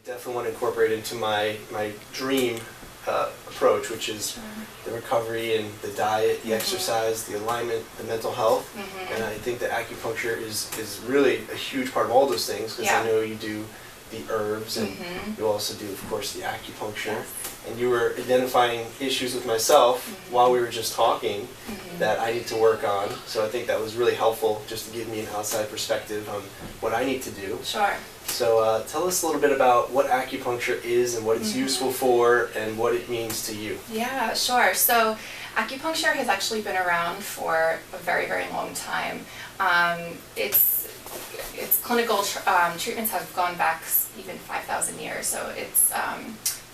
definitely want to incorporate into my dream approach, which is the recovery and the diet, the exercise, the alignment, the mental health. And I think that acupuncture is really a huge part of all those things, because I know you do the herbs and you also do, of course, the acupuncture. And you were identifying issues with myself while we were just talking that I need to work on. So I think that was really helpful, just to give me an outside perspective on what I need to do. Sure. So tell us a little bit about what acupuncture is and what it's useful for and what it means to you. Yeah, sure. So acupuncture has actually been around for a very, very long time. Its clinical treatments have gone back even 5,000 years. So it's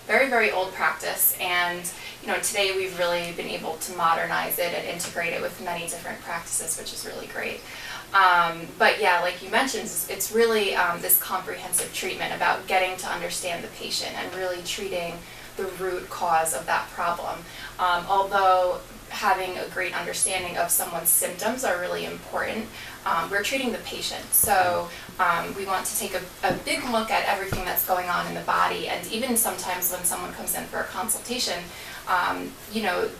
very, very old practice, and today we've really been able to modernize it and integrate it with many different practices, which is really great. But yeah, like you mentioned, it's really this comprehensive treatment about getting to understand the patient and really treating the root cause of that problem. Although having a great understanding of someone's symptoms are really important, we're treating the patient. So we want to take a big look at everything that's going on in the body, and even sometimes when someone comes in for a consultation,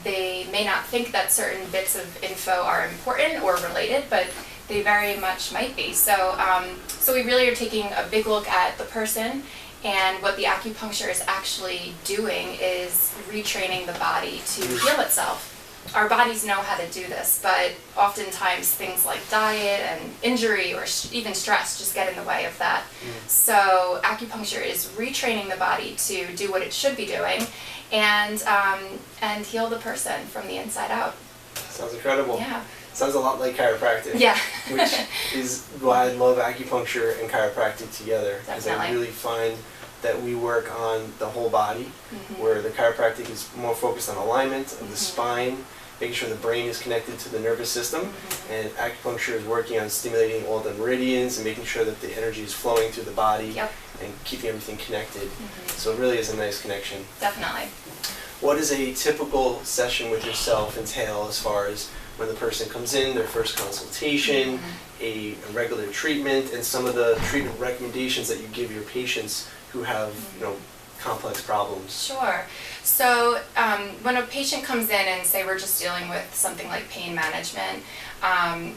they may not think that certain bits of info are important or related, but they very much might be. So we really are taking a big look at the person, and what the acupuncture is actually doing is retraining the body to heal itself. Our bodies know how to do this, but oftentimes things like diet and injury or even stress just get in the way of that. So acupuncture is retraining the body to do what it should be doing and heal the person from the inside out. Sounds incredible. Yeah. Sounds a lot like chiropractic. Yeah. Which is why I love acupuncture and chiropractic together, because I really find that we work on the whole body, where the chiropractic is more focused on alignment of the spine, making sure the brain is connected to the nervous system, and acupuncture is working on stimulating all the meridians and making sure that the energy is flowing through the body and keeping everything connected. So it really is a nice connection. Definitely. What does a typical session with yourself entail as far as when the person comes in, their first consultation, a regular treatment, and some of the treatment recommendations that you give your patients who have complex problems? Sure. So when a patient comes in and say we're just dealing with something like pain management,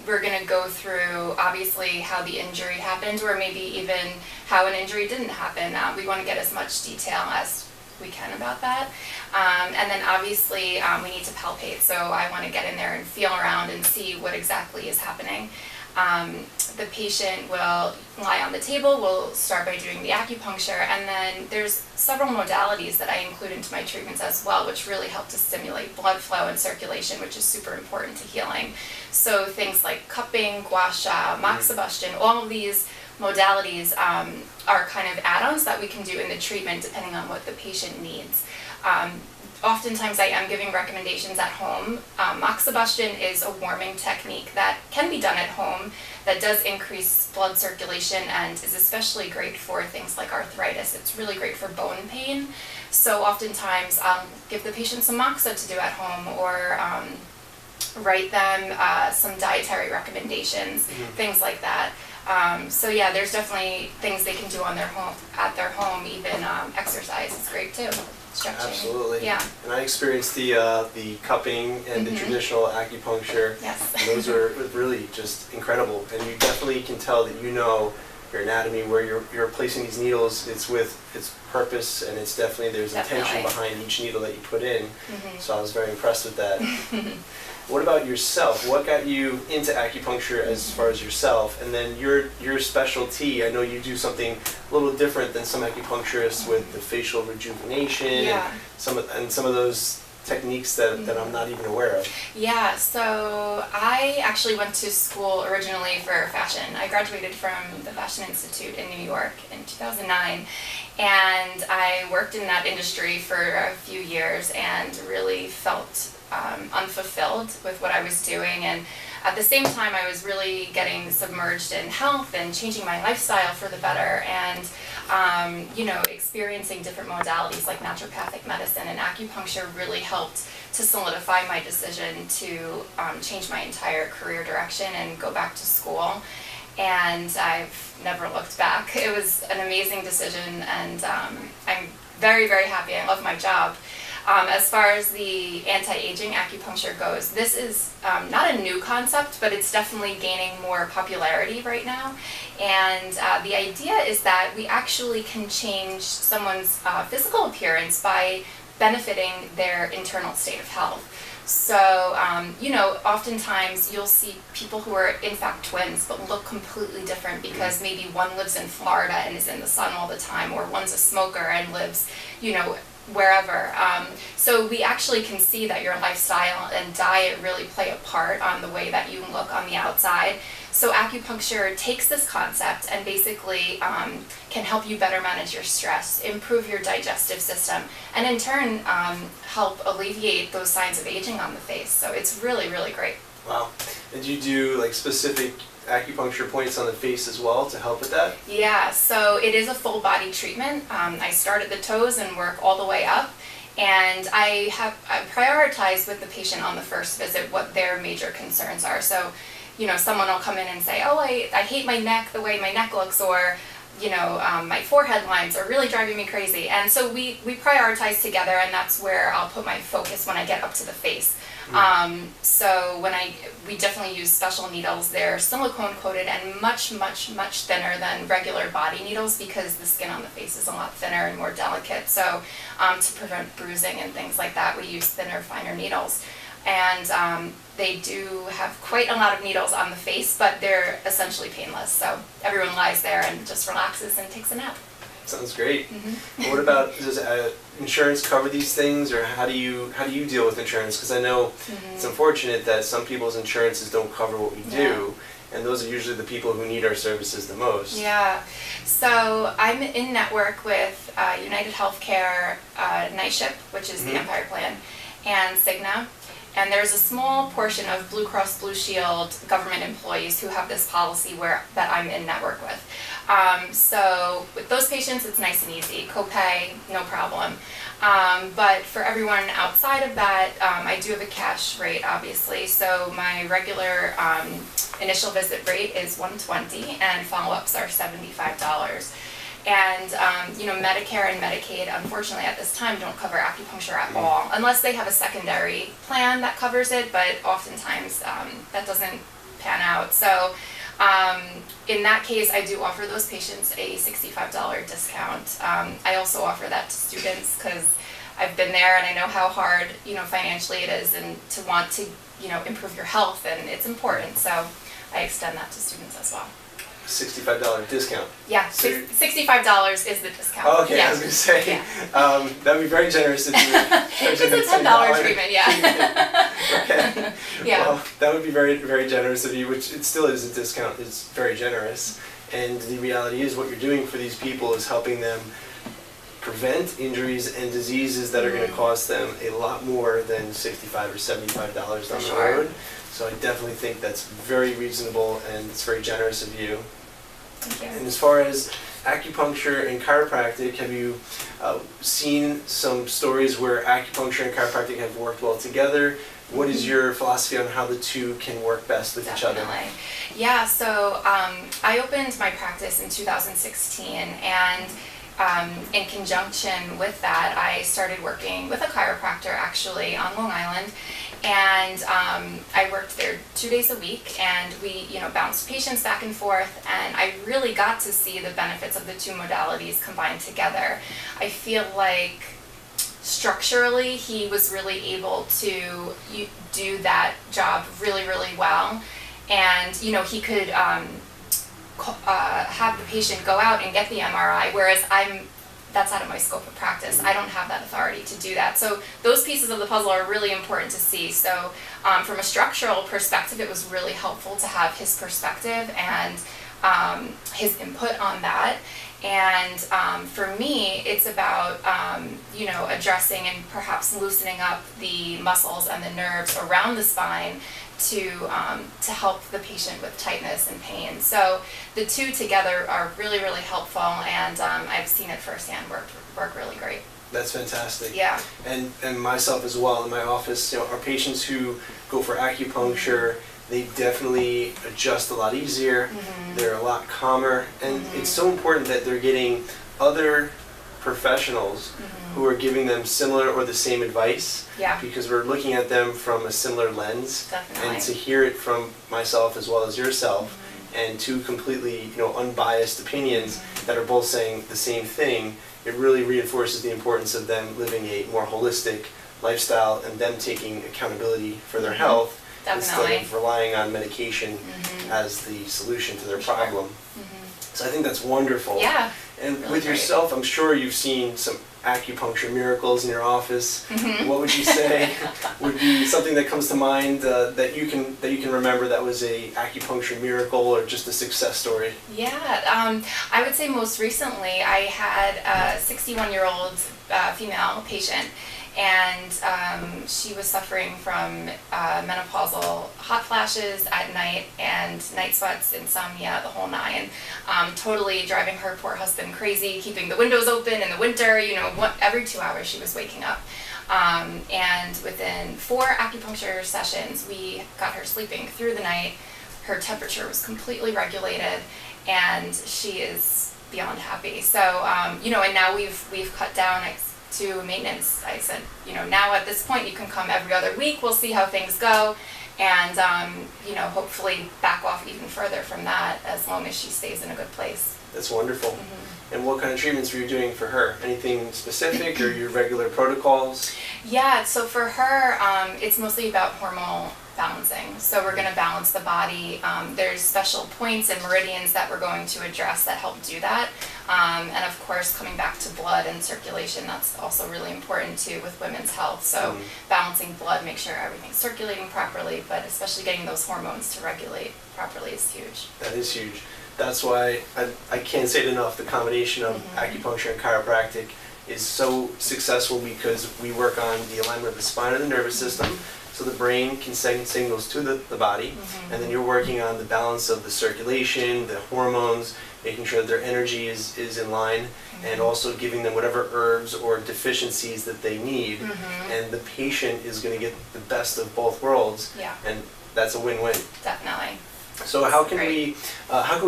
we're going to go through obviously how the injury happened, or maybe even how an injury didn't happen. We want to get as much detail as we can about that. And then obviously we need to palpate, so I want to get in there and feel around and see what exactly is happening. The patient will lie on the table. We'll start by doing the acupuncture, and then there's several modalities that I include into my treatments as well, which really help to stimulate blood flow and circulation, which is super important to healing. So things like cupping, gua sha, moxibustion, all of these modalities are kind of add-ons that we can do in the treatment depending on what the patient needs. Oftentimes I am giving recommendations at home. Moxibustion is a warming technique that can be done at home that does increase blood circulation and is especially great for things like arthritis. It's really great for bone pain. So oftentimes I'll give the patient some moxa to do at home, or write them some dietary recommendations, things like that. So yeah, there's definitely things they can do on at their home. Even exercise is great too. Stretching. Absolutely. Yeah. And I experienced the cupping and the traditional acupuncture. Yes. And those are really just incredible. And you definitely can tell that you know your anatomy, where you're placing these needles. It's with its purpose, and it's there's intention behind each needle that you put in. So I was very impressed with that. What about yourself? What got you into acupuncture as far as yourself? And then your specialty, I know you do something a little different than some acupuncturists with the facial rejuvenation and some of those techniques that I'm not even aware of. Yeah, so I actually went to school originally for fashion. I graduated from the Fashion Institute in New York in 2009, and I worked in that industry for a few years and really felt unfulfilled with what I was doing, and at the same time I was really getting submerged in health and changing my lifestyle for the better, and experiencing different modalities like naturopathic medicine and acupuncture really helped to solidify my decision to change my entire career direction and go back to school. and I've never looked back. It was an amazing decision, and I'm very, very happy. I love my job. As far as the anti-aging acupuncture goes, this is not a new concept, but it's definitely gaining more popularity right now. And the idea is that we actually can change someone's physical appearance by benefiting their internal state of health. So, oftentimes you'll see people who are in fact twins but look completely different because maybe one lives in Florida and is in the sun all the time, or one's a smoker and lives, wherever. So we actually can see that your lifestyle and diet really play a part on the way that you look on the outside. So acupuncture takes this concept and basically can help you better manage your stress, improve your digestive system, and in turn help alleviate those signs of aging on the face. So it's really, really great. Wow. And do you do specific acupuncture points on the face as well to help with that? Yeah, so it is a full body treatment. I start at the toes and work all the way up. And I prioritize with the patient on the first visit what their major concerns are. So, someone will come in and say, oh, I hate my neck, the way my neck looks, or, my forehead lines are really driving me crazy. And so we prioritize together, and that's where I'll put my focus when I get up to the face. So we definitely use special needles. They're silicone coated and much, much, much thinner than regular body needles because the skin on the face is a lot thinner and more delicate. So to prevent bruising and things like that, we use thinner, finer needles. And they do have quite a lot of needles on the face, but they're essentially painless. So everyone lies there and just relaxes and takes a nap. Sounds great. Mm-hmm. What about, does insurance cover these things, or how do you deal with insurance? Because I know it's unfortunate that some people's insurances don't cover what we do, and those are usually the people who need our services the most. Yeah. So I'm in network with United Healthcare, NISHIP, which is the Empire Plan, and Cigna. And there's a small portion of Blue Cross Blue Shield government employees who have this policy that I'm in network with. So with those patients, it's nice and easy. Copay, no problem. But for everyone outside of that, I do have a cash rate, obviously. So my regular initial visit rate is $120, and follow-ups are $75. And, Medicare and Medicaid, unfortunately, at this time don't cover acupuncture at all, unless they have a secondary plan that covers it, but oftentimes that doesn't pan out. So in that case, I do offer those patients a $65 discount. I also offer that to students because I've been there and I know how hard, financially it is, and to want to, improve your health, and it's important. So I extend that to students as well. $65 discount. Yeah, so $65 is the discount. Oh, okay, yeah. I was going to say, that would be very generous if you would. It's a $10 treatment, yeah. Okay. Yeah. Well, that would be very, very generous of you, which it still is a discount. It's very generous. And the reality is what you're doing for these people is helping them prevent injuries and diseases that are going to cost them a lot more than $65 or $75 down the road. So I definitely think that's very reasonable, and it's very generous of you. Thank you. And as far as acupuncture and chiropractic, have you seen some stories where acupuncture and chiropractic have worked well together? What is your philosophy on how the two can work best with each other? Yeah, so I opened my practice in 2016, and in conjunction with that, I started working with a chiropractor actually on Long Island. And I worked there 2 days a week, and we, bounced patients back and forth, and I really got to see the benefits of the two modalities combined together. I feel like structurally he was really able to do that job really, really well, and he could have the patient go out and get the MRI, whereas that's out of my scope of practice. I don't have that authority to do that. So those pieces of the puzzle are really important to see. So from a structural perspective, it was really helpful to have his perspective and his input on that. And for me, it's about, addressing and perhaps loosening up the muscles and the nerves around the spine to help the patient with tightness and pain. So the two together are really, really helpful, and I've seen it firsthand work really great. That's fantastic. Yeah. And myself as well in my office, our patients who go for acupuncture, they definitely adjust a lot easier. They're a lot calmer, and it's so important that they're getting other professionals who are giving them similar or the same advice, because we're looking at them from a similar lens. Definitely. And to hear it from myself as well as yourself, and two completely unbiased opinions that are both saying the same thing, it really reinforces the importance of them living a more holistic lifestyle and them taking accountability for their health instead of relying on medication as the solution to their problem. So I think that's wonderful. Yeah. And really with great. yourself, I'm sure you've seen some acupuncture miracles in your office. What would you say would be something that comes to mind that you can remember that was a acupuncture miracle or just a success story? Yeah, I would say most recently I had a 61-year-old female patient, and she was suffering from menopausal hot flashes at night and night sweats, insomnia, the whole nine, totally driving her poor husband crazy, keeping the windows open in the winter, every 2 hours she was waking up. And within 4 acupuncture sessions, we got her sleeping through the night. Her temperature was completely regulated, and she is beyond happy. So, and now we've cut down to maintenance. I said, now at this point you can come every other week. We'll see how things go, and hopefully back off even further from that as long as she stays in a good place. That's wonderful. And what kind of treatments were you doing for her? Anything specific or your regular protocols? Yeah, so for her, it's mostly about hormonal balancing. So we're going to balance the body. There's special points and meridians that we're going to address that help do that. And of course, coming back to blood and circulation, that's also really important too with women's health. So balancing blood, make sure everything's circulating properly, but especially getting those hormones to regulate properly is huge. That is huge. That's why I can't say it enough, the combination of acupuncture and chiropractic is so successful because we work on the alignment of the spine and the nervous system, so the brain can send signals to the body, and then you're working on the balance of the circulation, the hormones, making sure that their energy is in line, and also giving them whatever herbs or deficiencies that they need, and the patient is going to get the best of both worlds, and that's a win-win. Definitely. So how can we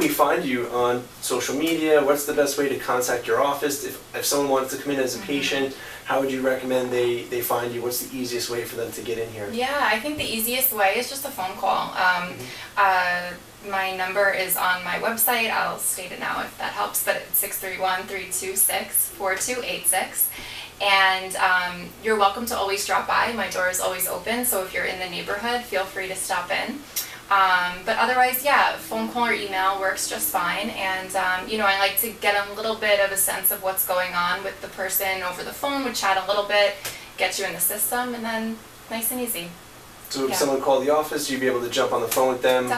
find you on social media? What's the best way to contact your office? If someone wants to come in as a patient, how would you recommend they find you? What's the easiest way for them to get in here? Yeah, I think the easiest way is just a phone call. My number is on my website. I'll state it now if that helps, but it's 631-326-4286. And you're welcome to always drop by. My door is always open, so if you're in the neighborhood, feel free to stop in. But otherwise, phone call or email works just fine. And, I like to get a little bit of a sense of what's going on with the person over the phone. We chat a little bit, get you in the system, and then nice and easy. So if someone called the office, you'd be able to jump on the phone with them,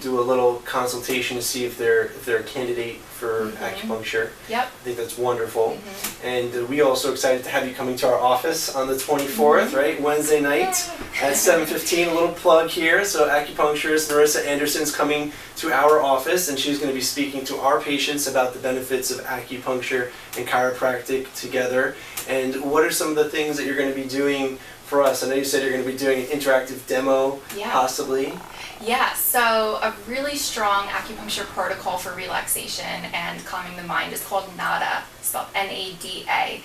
do a little consultation to see if they're a candidate for acupuncture. Yep. I think that's wonderful. And we also excited to have you coming to our office on the 24th, right? Wednesday night at 7:15. A little plug here. So acupuncturist Marisa Anderson's coming to our office, and she's going to be speaking to our patients about the benefits of acupuncture and chiropractic together. And what are some of the things that you're going to be doing for us? I know you said you're going to be doing an interactive demo, possibly. Yeah, so a really strong acupuncture protocol for relaxation and calming the mind is called NADA, spelled N-A-D-A.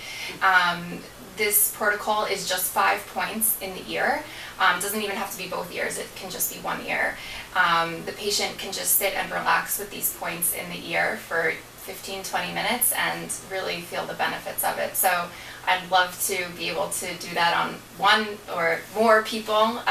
This protocol is just 5 points in the ear. It doesn't even have to be both ears, it can just be one ear. The patient can just sit and relax with these points in the ear for 15-20 minutes and really feel the benefits of it. So I'd love to be able to do that on one or more people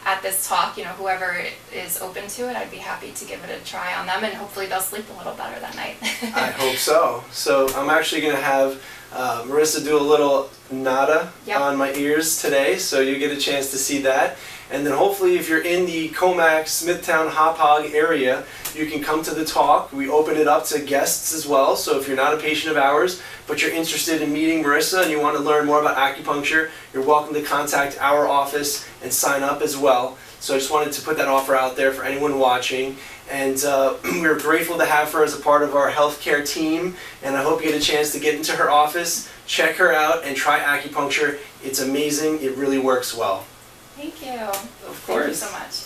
at this talk. Whoever is open to it, I'd be happy to give it a try on them, and hopefully they'll sleep a little better that night. I hope so. So I'm actually going to have Marisa do a little nada on my ears today, so you get a chance to see that. And then hopefully if you're in the Comac, Smithtown, Hauppauge area, you can come to the talk. We open it up to guests as well, so if you're not a patient of ours, but you're interested in meeting Marisa and you want to learn more about acupuncture, you're welcome to contact our office and sign up as well. So I just wanted to put that offer out there for anyone watching. And we're grateful to have her as a part of our healthcare team, and I hope you get a chance to get into her office, check her out, and try acupuncture. It's amazing. It really works well. Thank you. Of course. Thank you so much.